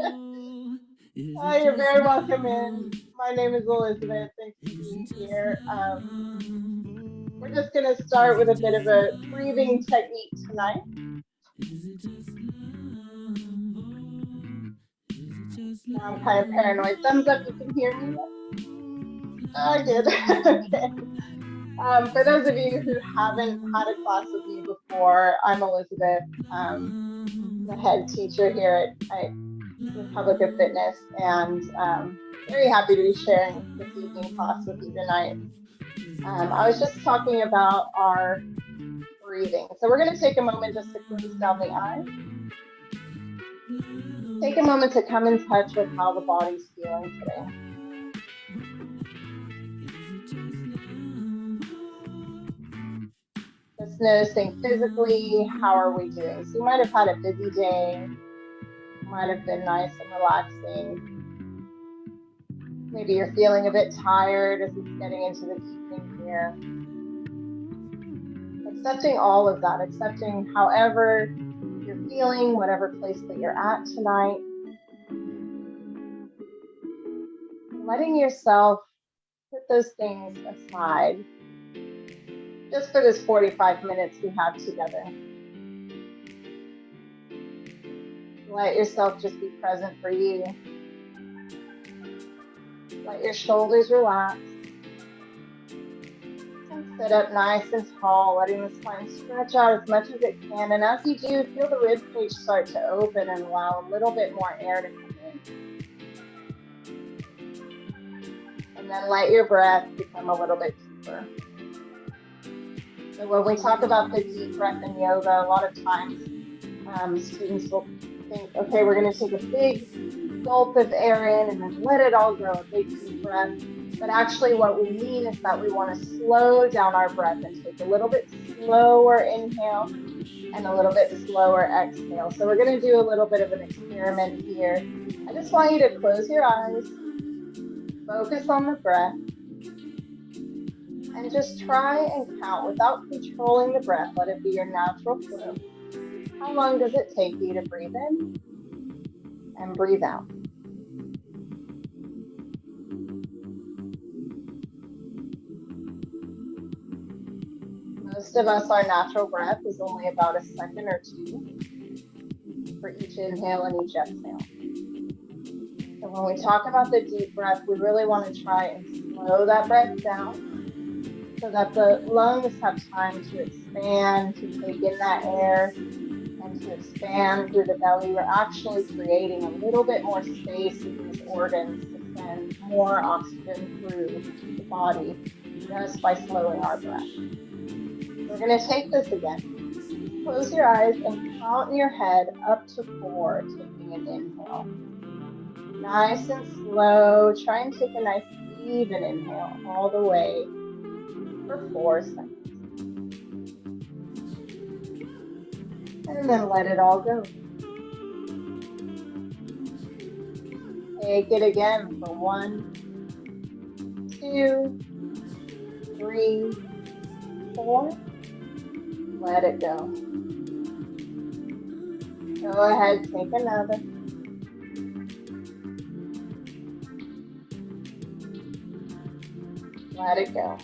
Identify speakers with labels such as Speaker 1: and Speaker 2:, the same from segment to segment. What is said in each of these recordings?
Speaker 1: Hi, you're very welcome in. My name is Elizabeth. Thanks for being here. We're just going to start with a bit of a breathing technique tonight. Now I'm kind of paranoid. Thumbs up, you can hear me? Oh, good. Okay. For those of you who haven't had a class with me before, I'm Elizabeth, the head teacher here at Republic of Fitness, and very happy to be sharing this evening class with you tonight. I was just talking about our breathing. So we're going to take a moment just to close down the eyes. Take a moment to come in touch with how the body's feeling today. Just noticing physically, how are we doing? So you might have had a busy day, might have been nice and relaxing. Maybe you're feeling a bit tired as it's getting into the evening here. Accepting all of that, accepting however you're feeling, whatever place that you're at tonight. Letting yourself put those things aside just for this 45 minutes we have together. Let yourself just be present for you. Let your shoulders relax. And sit up nice and tall, letting the spine stretch out as much as it can. And as you do, feel the rib cage start to open and allow a little bit more air to come in. And then let your breath become a little bit deeper. So when we talk about the deep breath in yoga, a lot of times students will think, okay, we're going to take a big gulp of air in and then let it all go, a big deep breath. But actually what we mean is that we want to slow down our breath and take a little bit slower inhale and a little bit slower exhale. So we're going to do a little bit of an experiment here. I just want you to close your eyes, focus on the breath, and just try and count without controlling the breath. Let it be your natural flow. How long does it take you to breathe in and breathe out? Most of us, our natural breath is only about a second or two for each inhale and each exhale. So when we talk about the deep breath, we really want to try and slow that breath down so that the lungs have time to expand, to take in that air, and to expand through the belly. We're actually creating a little bit more space in these organs to send more oxygen through the body just by slowing our breath. We're going to take this again. Close your eyes and count in your head up to 4, taking an inhale. Nice and slow. Try and take a nice even inhale all the way for 4 seconds. And then let it all go. Take it again for 1, 2, 3, 4. Let it go. Go ahead, take another. Let it go.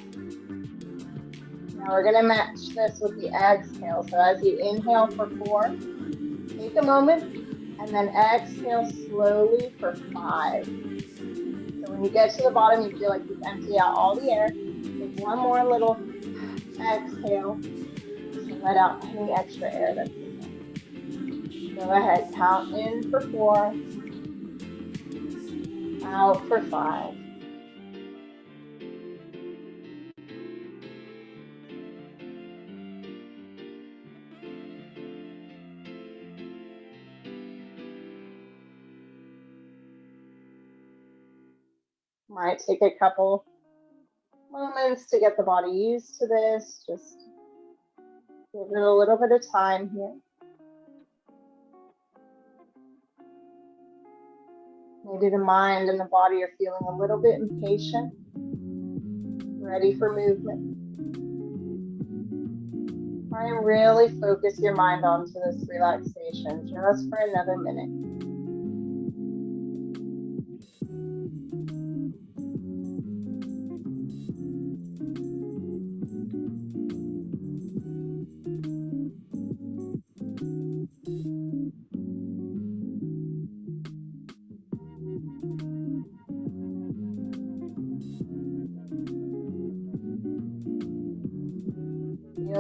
Speaker 1: Now we're going to match this with the exhale. So as you inhale for 4, take a moment and then exhale slowly for 5. So when you get to the bottom, you feel like you've emptied out all the air. Take one more little exhale to let out any extra air that's in there. Go ahead, count in for 4, out for 5. Might take a couple moments to get the body used to this. Just give it a little bit of time here. Maybe the mind and the body are feeling a little bit impatient, ready for movement. Try and really focus your mind onto this relaxation just for another minute.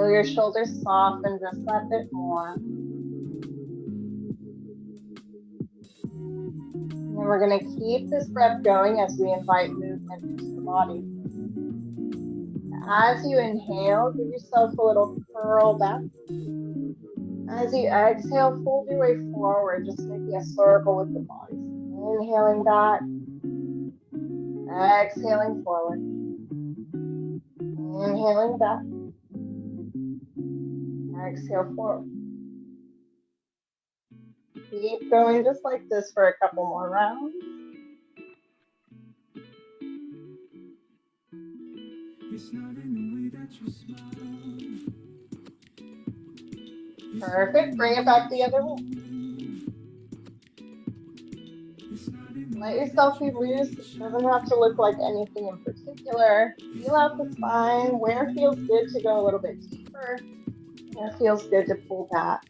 Speaker 1: Feel your shoulders soften just that bit more. And then we're going to keep this breath going as we invite movement into the body. As you inhale, give yourself a little curl back. As you exhale, fold your way forward, just making a circle with the body. Inhaling back, exhaling forward. Inhaling back, exhale forward. Keep going just like this for a couple more rounds. It's not in the way that you smile. Perfect. Bring it back the other way. Let yourself be loose. It doesn't have to look like anything in particular. Feel out the spine. Where feels good to go a little bit deeper. Where feels good to pull back.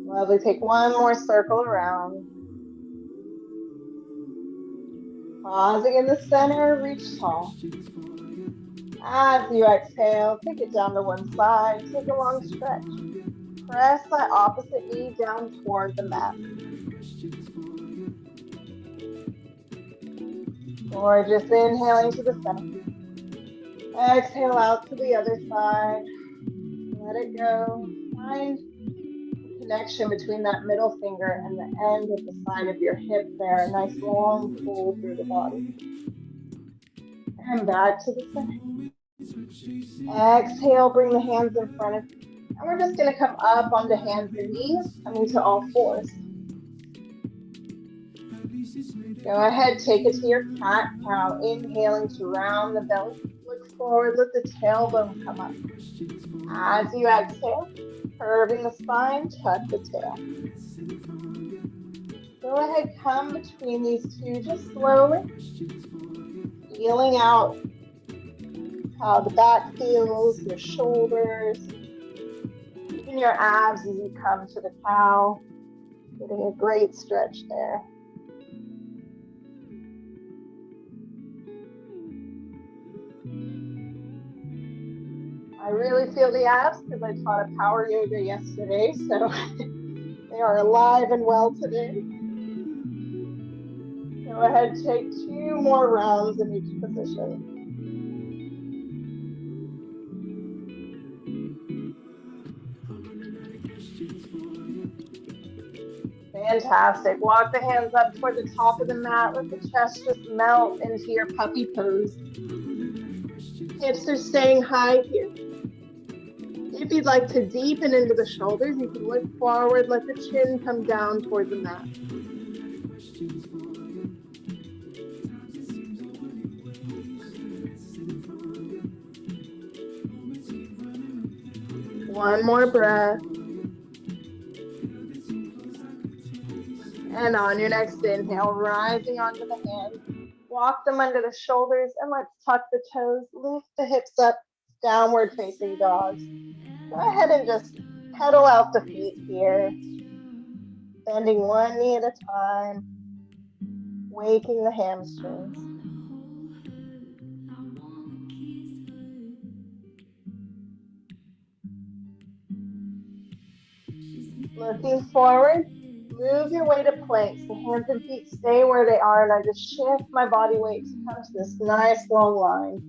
Speaker 1: Lovely. Take one more circle around. Pausing in the center, reach tall. As you exhale, take it down to one side. Take a long stretch. Press that opposite knee down toward the mat. Or just inhaling to the center. Exhale out to the other side. Let it go. Find the connection between that middle finger and the end of the side of your hip there. A nice long pull through the body. And back to the center. Exhale, bring the hands in front of you. And we're just going to come up onto hands and knees, coming to all fours. Go ahead, take it to your cat cow. Inhaling to round the belly. Look forward, let the tailbone come up. As you exhale, curving the spine, tuck the tail. Go ahead, come between these two just slowly. Feeling out how the back feels, your shoulders, even your abs as you come to the cow. Getting a great stretch there. I really feel the abs because I taught a power yoga yesterday, so they are alive and well today. Go ahead, take 2 more rounds in each position. Fantastic. Walk the hands up toward the top of the mat. Let the chest just melt into your puppy pose. Hips are staying high here. If you'd like to deepen into the shoulders, you can look forward, let the chin come down toward the mat. One more breath. And on your next inhale, rising onto the hands, walk them under the shoulders, and let's tuck the toes, lift the hips up, downward facing dog. Go ahead and just pedal out the feet here, bending one knee at a time, waking the hamstrings. Looking forward. Move your way to plank. The hands and feet stay where they are, and I just shift my body weight to come to this nice long line.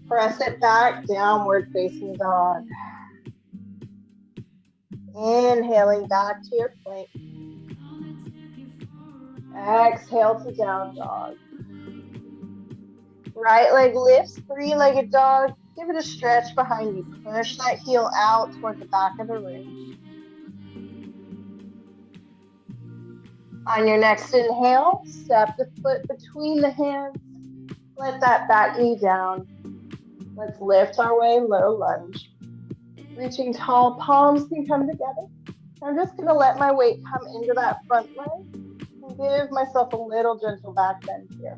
Speaker 1: Press it back, downward facing dog. Inhaling back to your plank. Exhale to down dog. Right leg lifts, 3-legged dog. Give it a stretch behind you. Push that heel out toward the back of the ring. On your next inhale, step the foot between the hands. Let that back knee down. Let's lift our way, low lunge. Reaching tall, palms can come together. I'm just going to let my weight come into that front leg and give myself a little gentle back bend here.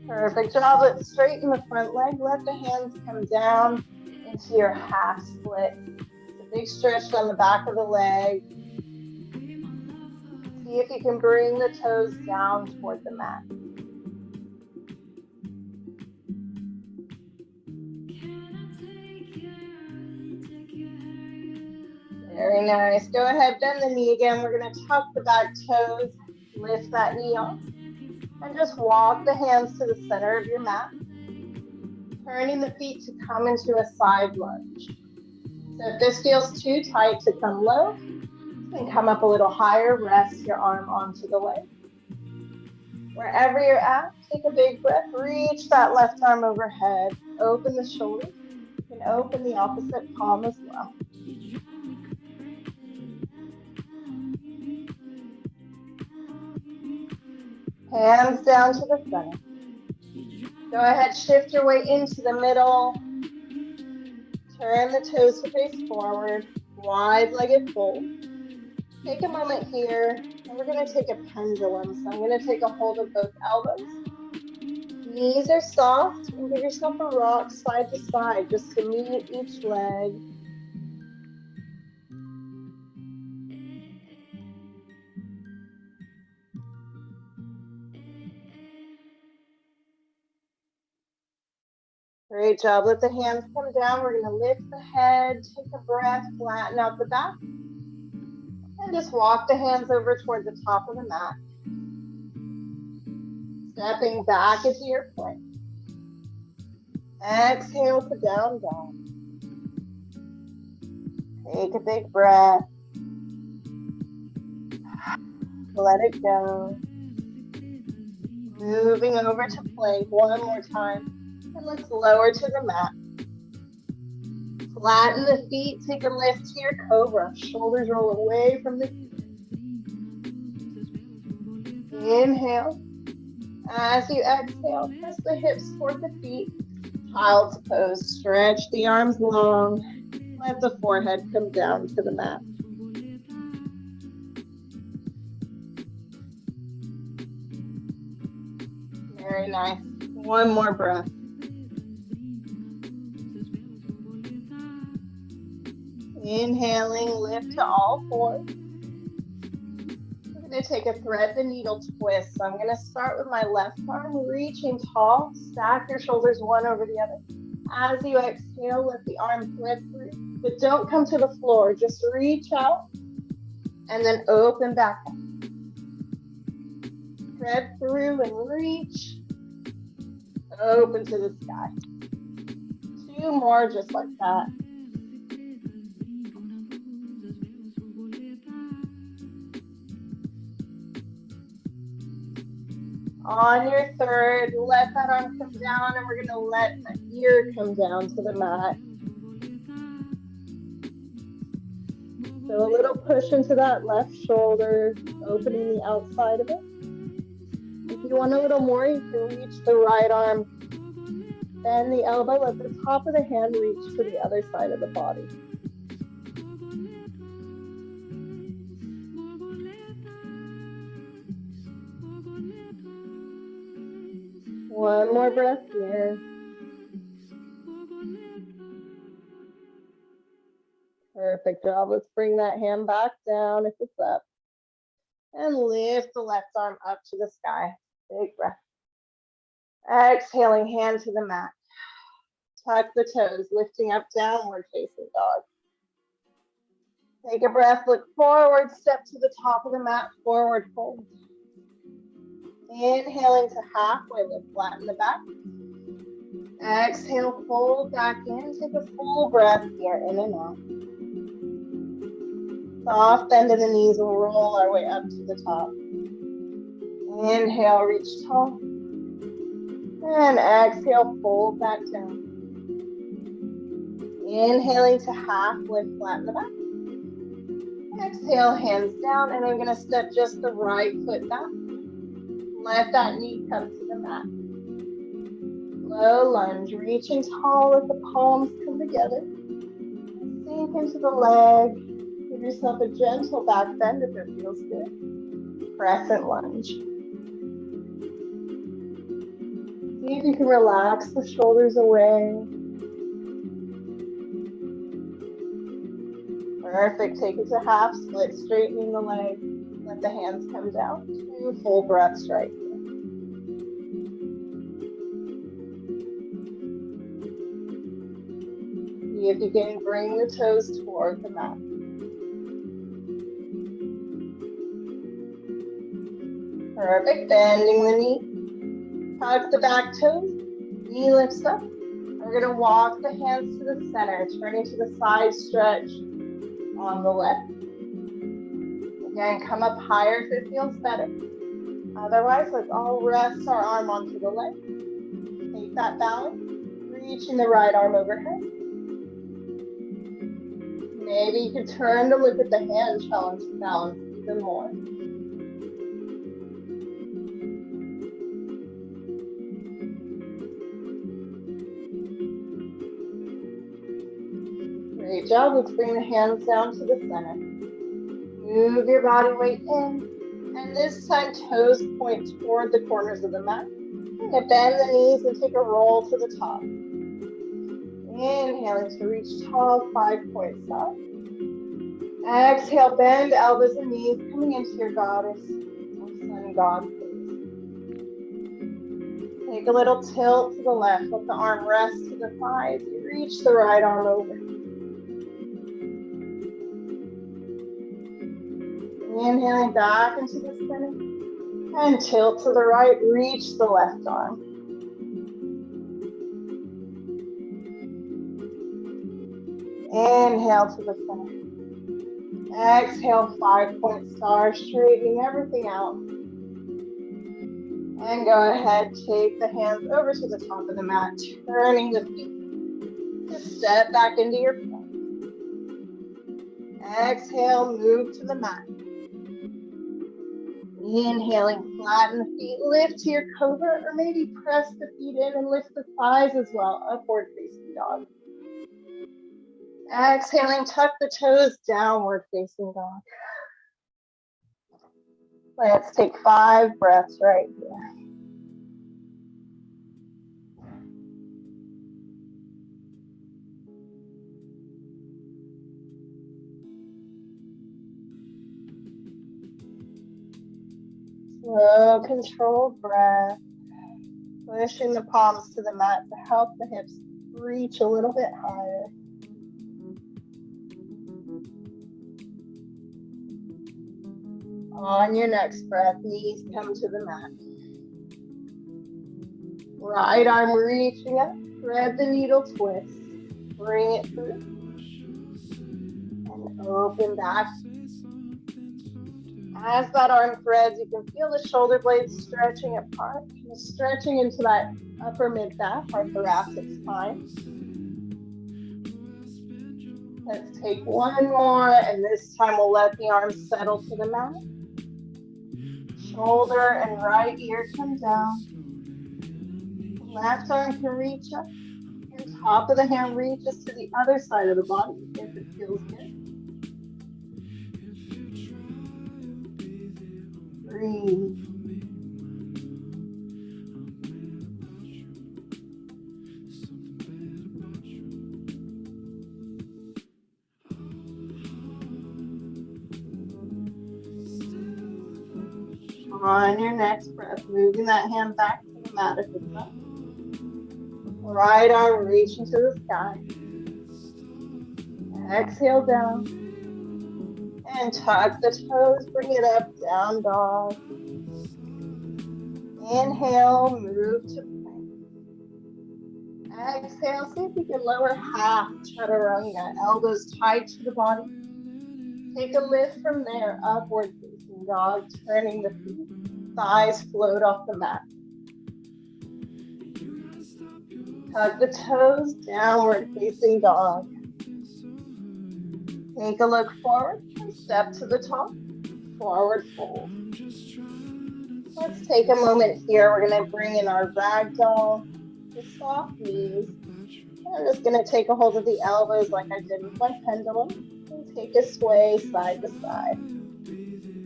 Speaker 1: Perfect job. Let's straighten the front leg. Let the hands come down into your half split. If Big stretch on the back of the leg. See if you can bring the toes down toward the mat. Very nice. Go ahead, bend the knee again. We're going to tuck the back toes, lift that knee off, and just walk the hands to the center of your mat, turning the feet to come into a side lunge. So if this feels too tight to come low, you can come up a little higher, rest your arm onto the leg. Wherever you're at, take a big breath, reach that left arm overhead, open the shoulders, and open the opposite palm as well. Hands down to the center. Go ahead, shift your weight into the middle. Turn the toes to face forward, wide-legged fold. Take a moment here, and we're going to take a pendulum. So I'm going to take a hold of both elbows. Knees are soft, and give yourself a rock side to side just to meet each leg. Great job. Let the hands come down. We're going to lift the head, take a breath, flatten out the back, and just walk the hands over toward the top of the mat. Stepping back into your plank. Exhale to down dog. Take a big breath. Let it go. Moving over to plank one more time. And let's lower to the mat. Flatten the feet. Take a lift to your cobra. Shoulders roll away from the feet. Inhale. As you exhale, press the hips toward the feet. Child's pose. Stretch the arms long. Let the forehead come down to the mat. Very nice. One more breath. Inhaling, lift to all fours. We're going to take a thread the needle twist. So I'm going to start with my left arm, reaching tall. Stack your shoulders one over the other. As you exhale, let the arm thread through. But don't come to the floor. Just reach out and then open back up. Thread through and reach. Open to the sky. Two more just like that. On your third, let that arm come down, and we're going to let the ear come down to the mat. So a little push into that left shoulder, opening the outside of it. If you want a little more, you can reach the right arm, bend the elbow, let the top of the hand reach to the other side of the body. One more breath here. Perfect job. Let's bring that hand back down if it's up. And lift the left arm up to the sky. Big breath. Exhaling, hand to the mat. Tuck the toes, lifting up, downward facing dog. Take a breath, look forward, step to the top of the mat, forward fold. Inhaling to halfway lift, flatten the back. Exhale, fold back in. Take a full breath here, in and out. Soft bend in the knees, we'll roll our way up to the top. Inhale, reach tall. And exhale, fold back down. Inhaling to half, lift, flatten the back. Exhale, hands down, and I'm going to step just the right foot back. Let that knee come to the mat. Low lunge, reaching tall, let the palms come together. Sink into the leg. Give yourself a gentle back bend if it feels good. Crescent lunge. See if you can relax the shoulders away. Perfect. Take it to half split, straightening the leg. Let the hands come down. 2 full breaths right here. See if you can bring the toes toward the mat. Perfect. Bending the knee. Tuck the back toes. Knee lifts up. We're going to walk the hands to the center, turning to the side stretch on the left. Again, come up higher if it feels better. Otherwise, let's all rest our arm onto the leg. Take that balance, reaching the right arm overhead. Maybe you could turn to look at the hand challenge to balance even more. Great job. Let's bring the hands down to the center. Move your body weight in. And this time, toes point toward the corners of the mat. You're going to bend the knees and take a roll to the top. Inhaling to reach tall, 5-point side. Exhale, bend elbows and knees, coming into your goddess or sun god pose. Take a little tilt to the left. Let the arm rest to the thighs. You reach the right arm over. Inhaling back into the center. And tilt to the right. Reach the left arm. Inhale to the center. Exhale, 5-point star, straightening everything out. And go ahead, take the hands over to the top of the mat, turning the feet. Just step back into your plank. Exhale, move to the mat. Inhaling, flatten the feet, lift to your cobra, or maybe press the feet in and lift the thighs as well, upward facing dog. Exhaling, tuck the toes, downward facing dog. Let's take 5 breaths right here. Slow, controlled breath. Pushing the palms to the mat to help the hips reach a little bit higher. On your next breath, knees come to the mat. Right arm reaching up, thread the needle twist, bring it through, and open back. As that arm threads, you can feel the shoulder blades stretching apart, stretching into that upper mid-back, our thoracic spine. Let's take one more, and this time we'll let the arms settle to the mat. Shoulder and right ear come down. Left arm can reach up. And top of the hand reaches to the other side of the body if it feels good. Breathe. On your next breath, moving that hand back to the mat if it's up. Right arm reaching to the sky. Exhale down. And tuck the toes, bring it up, down dog. Inhale, move to plank. Exhale, see if you can lower half chaturanga, elbows tight to the body. Take a lift from there, upward facing dog, turning the feet. Thighs float off the mat. Tuck the toes, downward facing dog. Take a look forward and step to the top, forward fold. Let's take a moment here. We're going to bring in our ragdoll, the soft knees. I'm just going to take a hold of the elbows like I did with my pendulum and take a sway side to side.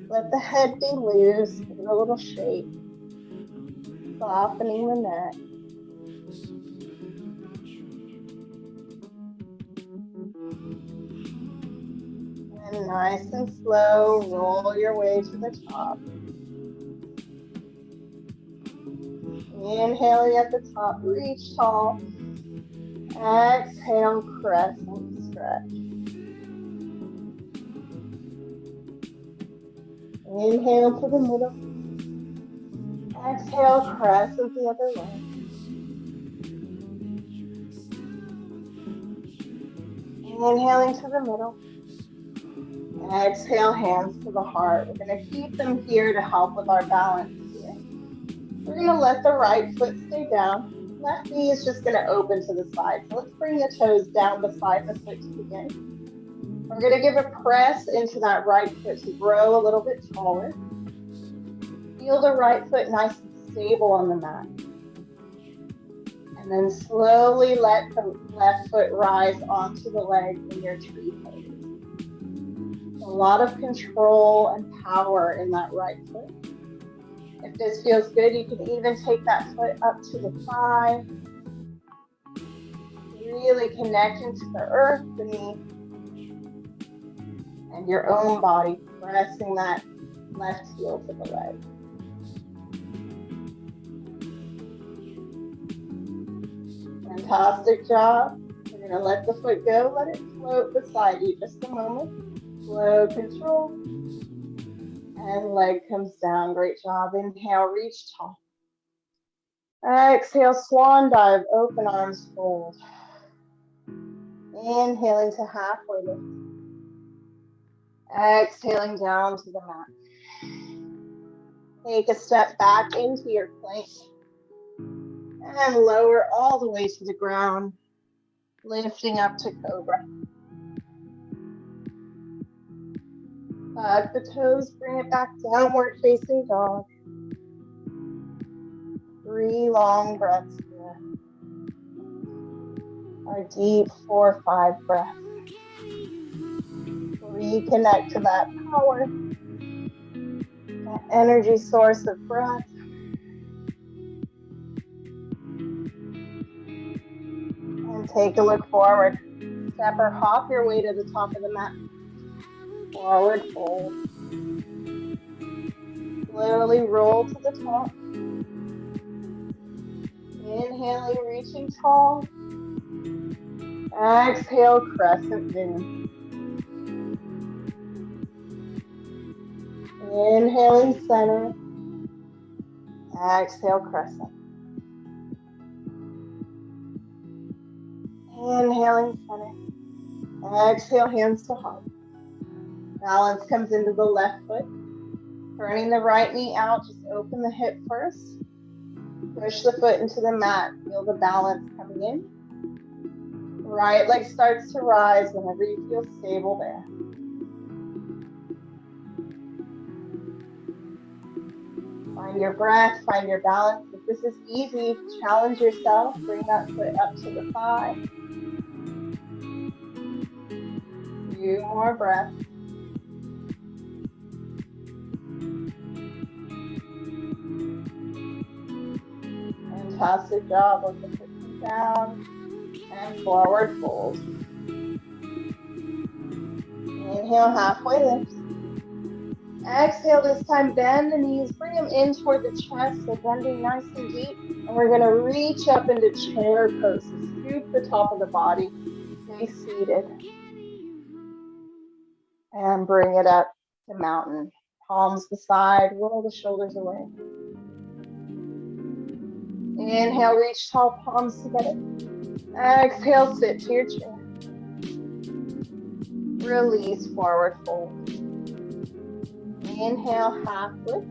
Speaker 1: Let the head be loose, give it a little shake, softening the neck. Nice and slow, roll your way to the top. Inhaling at the top, reach tall. Exhale, crescent stretch. Inhale to the middle. Exhale, crescent the other way. Inhaling to the middle. Exhale, hands to the heart. We're going to keep them here to help with our balance here. We're going to let the right foot stay down. Left knee is just going to open to the side. So let's bring the toes down beside the foot to begin. We're going to give a press into that right foot to grow a little bit taller. Feel the right foot nice and stable on the mat. And then slowly let the left foot rise onto the leg in your tree pose. A lot of control and power in that right foot. If this feels good, you can even take that foot up to the thigh. Really connecting to the earth beneath and your own body, pressing that left heel to the leg. Fantastic job. You're going to let the foot go, let it float beside you just a moment. Slow control. And leg comes down. Great job. Inhale, reach tall. Exhale, swan dive, open arms fold. Inhaling to halfway lift. Exhaling down to the mat. Take a step back into your plank. And lower all the way to the ground. Lifting up to cobra. Hug the toes, bring it back, downward facing dog. 3 long breaths here. Our deep 4 or 5 breaths. Reconnect to that power, that energy source of breath. And take a look forward. Step or hop your way to the top of the mat. Forward fold. Slowly roll to the top. Inhaling, reaching tall. Exhale, crescent moon. Inhaling, center. Exhale, crescent. Inhaling, center. Exhale, hands to heart. Balance comes into the left foot. Turning the right knee out, just open the hip first. Push the foot into the mat. Feel the balance coming in. Right leg starts to rise whenever you feel stable there. Find your breath, find your balance. If this is easy, challenge yourself. Bring that foot up to the thigh. 2 more breaths. Fantastic job. Let the foot come down and forward fold. Inhale, halfway lift. Exhale, this time bend the knees, bring them in toward the chest, so bending nice and deep. And we're going to reach up into chair pose. Scoop the top of the body, stay seated. And bring it up to mountain. Palms to side, roll the shoulders away. Inhale, reach tall, palms together. Exhale, sit to your chair. Release, forward fold. Inhale, half lift.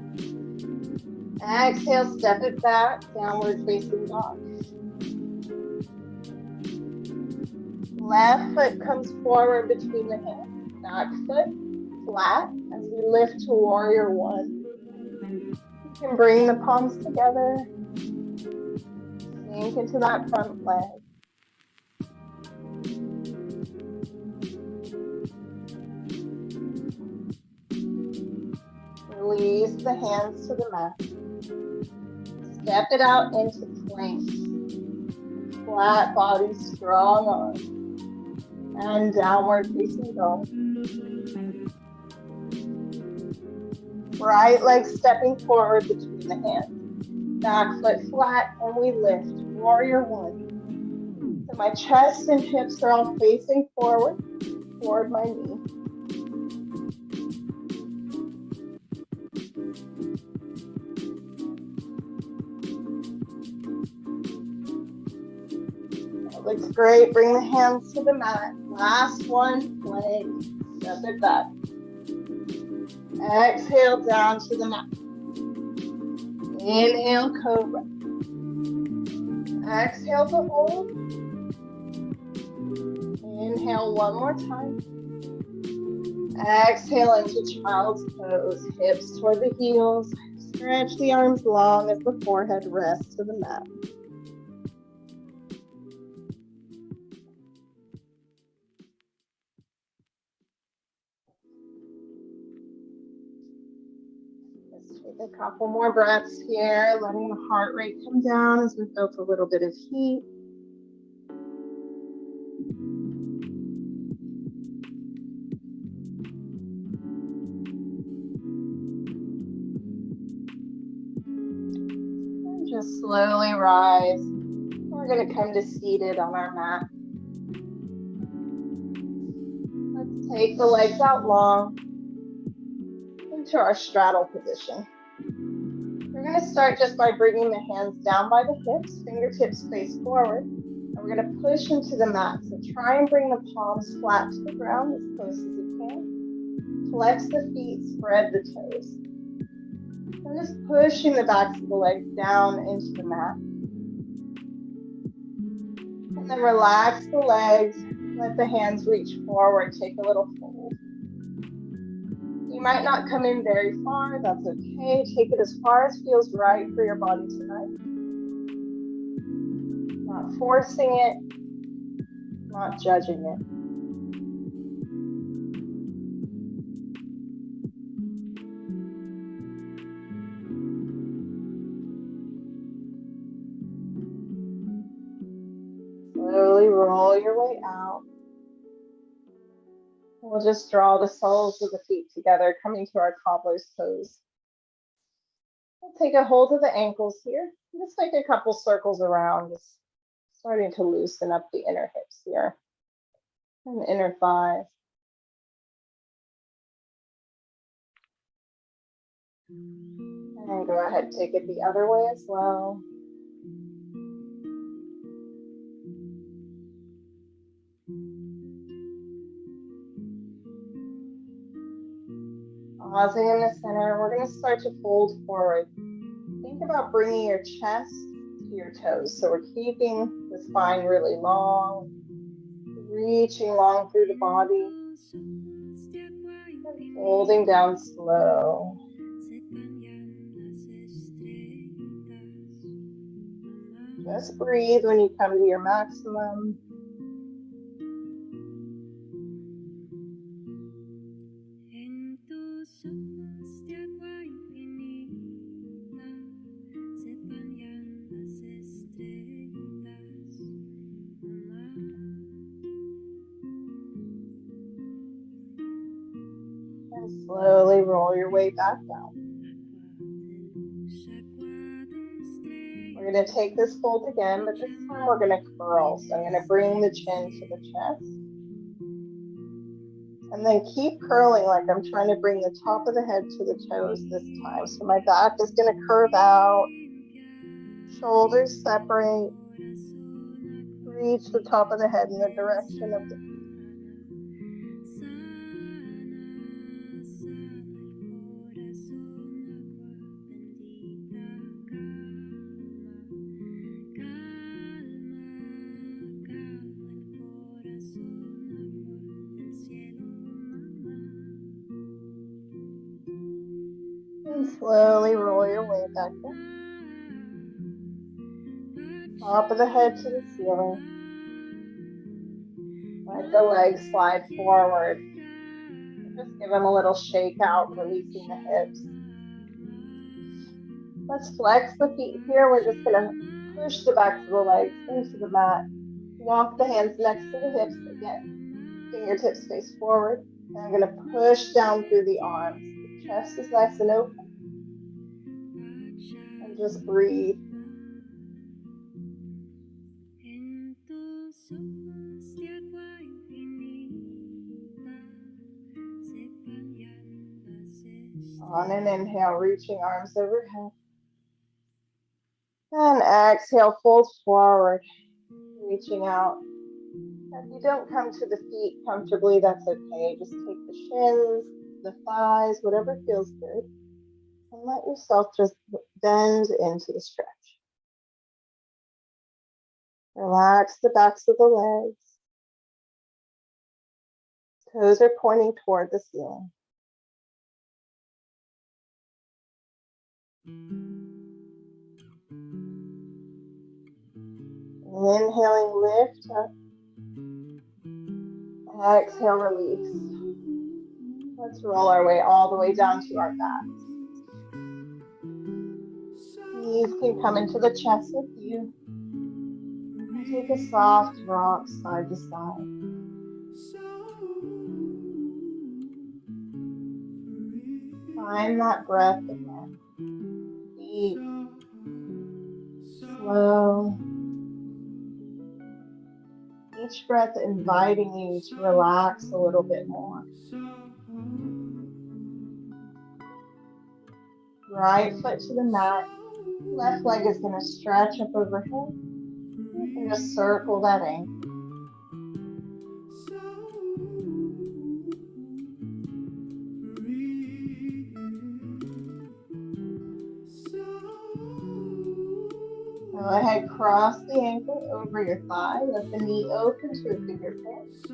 Speaker 1: Exhale, step it back, downward facing dog. Left foot comes forward between the hands. Back foot flat as we lift to warrior 1. You can bring the palms together. Sink into that front leg. Release the hands to the mat. Step it out into plank. Flat body, strong arms. And downward facing dog. Right leg stepping forward between the hands. Back foot flat and we lift. Warrior one. So my chest and hips are all facing forward toward my knee. That looks great. Bring the hands to the mat. Last one, plank. Step it back. Exhale down to the mat. Inhale, cobra. Exhale to hold. Inhale one more time. Exhale into child's pose. Hips toward the heels. Stretch the arms long as the forehead rests to the mat. Let's take a couple more breaths here, letting the heart rate come down as we built a little bit of heat. And just slowly rise. We're going to come to seated on our mat. Let's take the legs out long into our straddle position. We're going to start just by bringing the hands down by the hips, fingertips face forward, and we're going to push into the mat. So try and bring the palms flat to the ground as close as you can. Flex the feet, spread the toes. And just pushing the backs of the legs down into the mat. And then relax the legs, let the hands reach forward, take a little fold. You might not come in very far, that's okay. Take it as far as feels right for your body tonight. Not forcing it, not judging it. Slowly roll your way out. We'll just draw the soles of the feet together, coming to our cobbler's pose. We'll take a hold of the ankles here. Just take a couple circles around, just starting to loosen up the inner hips here and the inner thighs. And go ahead and take it the other way as well. Pausing in the center, we're going to start to fold forward. Think about bringing your chest to your toes. So we're keeping the spine really long, reaching long through the body, and folding down slow. Just breathe when you come to your maximum. And slowly roll your way back down. We're going to take this fold again, but this time we're going to curl. So I'm going to bring the chin to the chest. And then keep curling like I'm trying to bring the top of the head to the toes this time. So my back is going to curve out. Shoulders separate. Reach the top of the head in the direction of the feet. And slowly roll your way back down. Top of the head to the ceiling. Let the legs slide forward. Just give them a little shake out, releasing the hips. Let's flex the feet here. We're just going to push the backs of the legs into the mat. Walk the hands next to the hips again. Fingertips face forward. And I'm going to push down through the arms. Chest is nice and open. And just breathe. On an inhale, reaching arms overhead. And exhale, fold forward, reaching out. If you don't come to the feet comfortably, that's okay. Just take the shins, the thighs, whatever feels good. And let yourself just bend into the stretch. Relax the backs of the legs. Toes are pointing toward the ceiling. Inhaling, lift up. Exhale, release. Let's roll our way all the way down to our backs. Knees can come into the chest with you. And take a soft rock side to side. Find that breath again. Deep, slow. Each breath inviting you to relax a little bit more. Right foot to the mat. Left leg is going to stretch up overhead. You can just circle that ankle. Go ahead, cross the ankle over your thigh. Let the knee open to a bigger fit.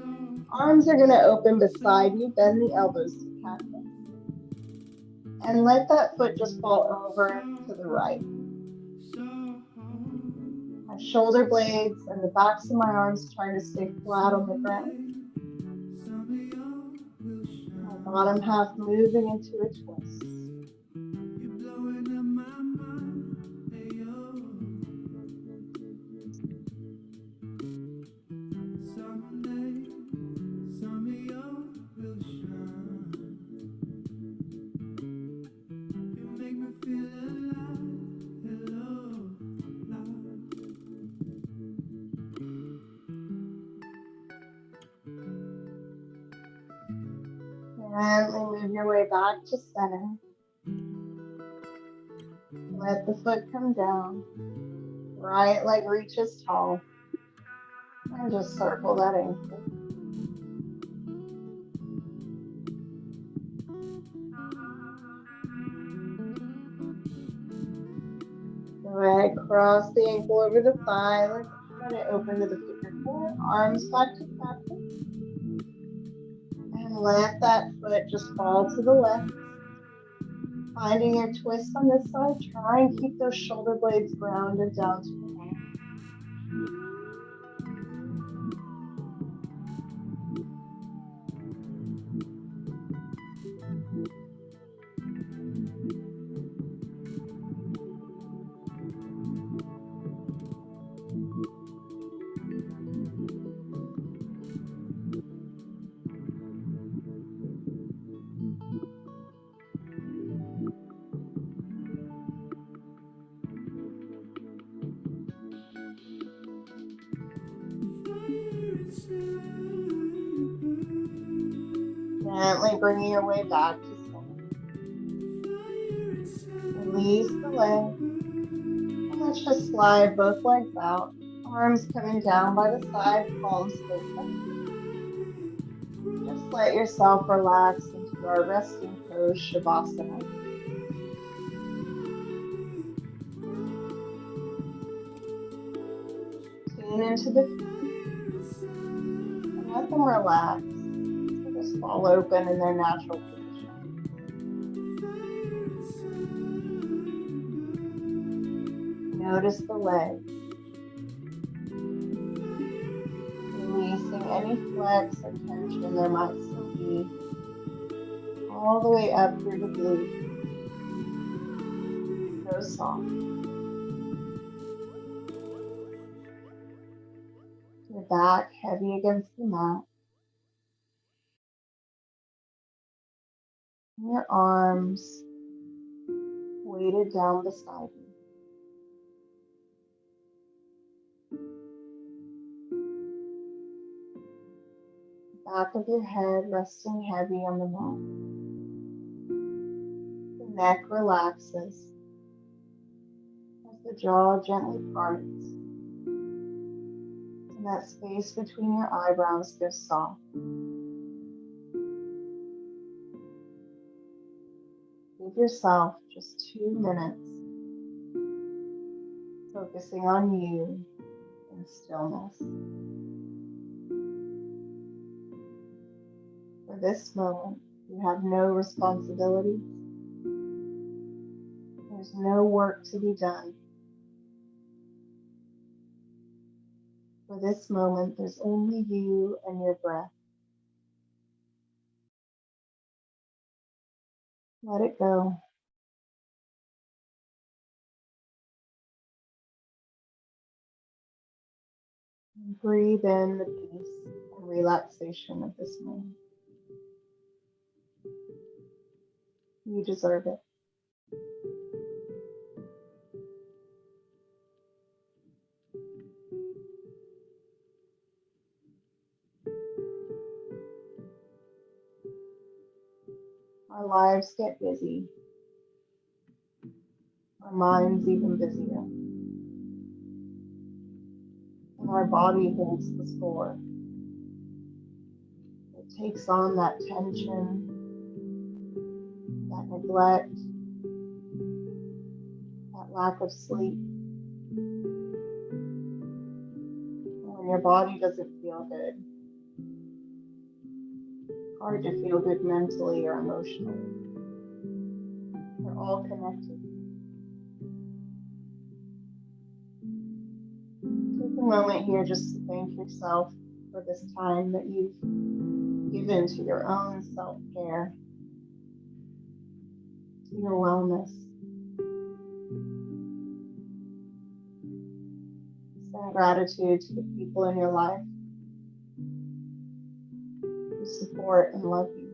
Speaker 1: Arms are going to open beside you. Bend the elbows to cactus. And let that foot just fall over to the right. My shoulder blades and the backs of my arms trying to stay flat on the ground. My bottom half moving into a twist. Gently move your way back to center. Let the foot come down. Right leg reaches tall. And just circle that ankle. Go ahead, cross the ankle over the thigh. Let it open to the figure four. Arms back to cactus. And let that foot just fall to the left. Finding your twist on this side, try and keep those shoulder blades grounded down to the hand. Gently bringing your way back to center. Release the leg. And let's just slide both legs out. Arms coming down by the side, palms open. Just let yourself relax into our resting pose, Shavasana. Tune into the feet and let them relax. So just fall open in their natural position. Notice the legs. Releasing any flex or tension there might still be. All the way up through the glutes. So soft. Your back heavy against the mat. Your arms weighted down beside you. Back of your head resting heavy on the mat. The neck relaxes as the jaw gently parts, and that space between your eyebrows goes soft. Give yourself just 2 minutes, focusing on you in stillness. For this moment, you have no responsibilities. There's no work to be done. For this moment, there's only you and your breath. Let it go. And breathe in the peace and relaxation of this moment. You deserve it. Our lives get busy. Our minds even busier. And our body holds the score. It takes on that tension, that neglect, that lack of sleep. And when your body doesn't feel good, it's hard to feel good mentally or emotionally. They're all connected. Take a moment here just to thank yourself for this time that you've given to your own self-care, to your wellness. Send gratitude to the people in your life who support and love you.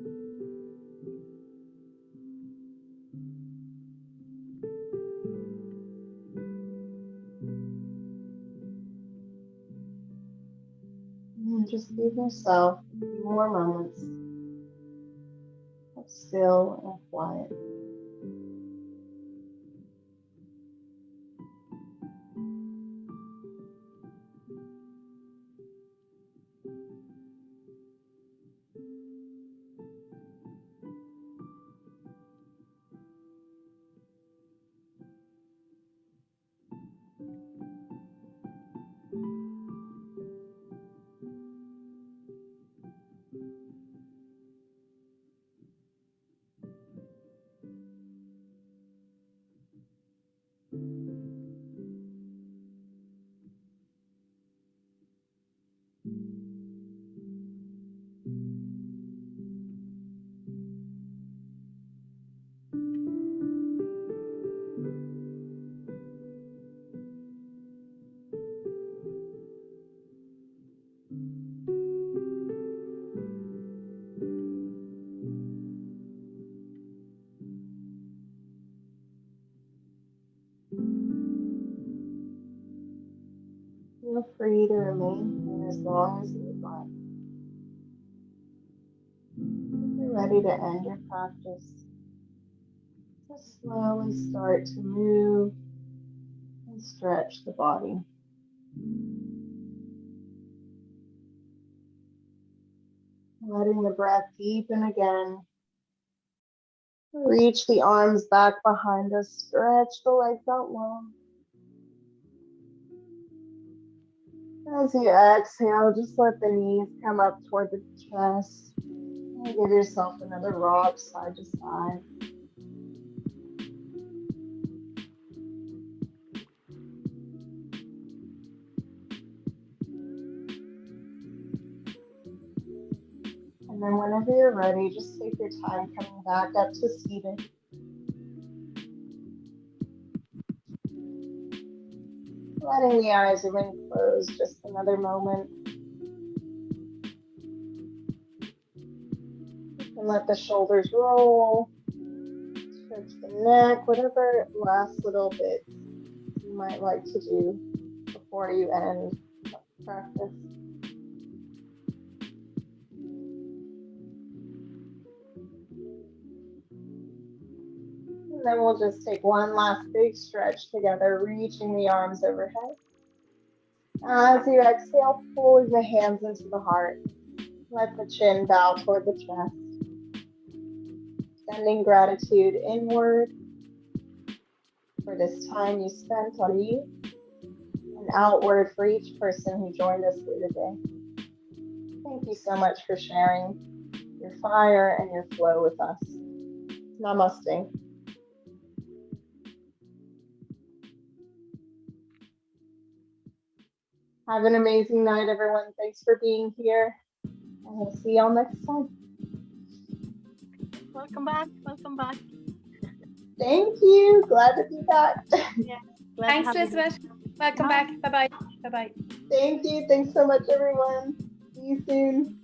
Speaker 1: And just give yourself a few more moments of still and quiet. Feel free to remain here as long as you would like. If you're ready to end your practice, just slowly start to move and stretch the body. Letting the breath deepen again. Reach the arms back behind us, stretch the legs out long. As you exhale, just let the knees come up toward the chest. And give yourself another rock side to side. And then whenever you're ready, just take your time coming back up to seated. Letting the eyes remain closed just another moment. You can let the shoulders roll. stretch the neck, whatever last little bit you might like to do before you end practice. And then we'll just take one last big stretch together, reaching the arms overhead. As you exhale, pull the hands into the heart. Let the chin bow toward the chest. Sending gratitude inward for this time you spent on you, and outward for each person who joined us here today. Thank you so much for sharing your fire and your flow with us. Namaste. Have an amazing night, everyone. Thanks for being here. And we'll see y'all next time.
Speaker 2: Welcome back. Welcome back.
Speaker 1: Thank you. Glad to be back.
Speaker 2: Yeah.
Speaker 3: Thanks, Elizabeth. Welcome back. Bye-bye. Bye-bye.
Speaker 1: Thank you. Thanks so much, everyone. See you soon.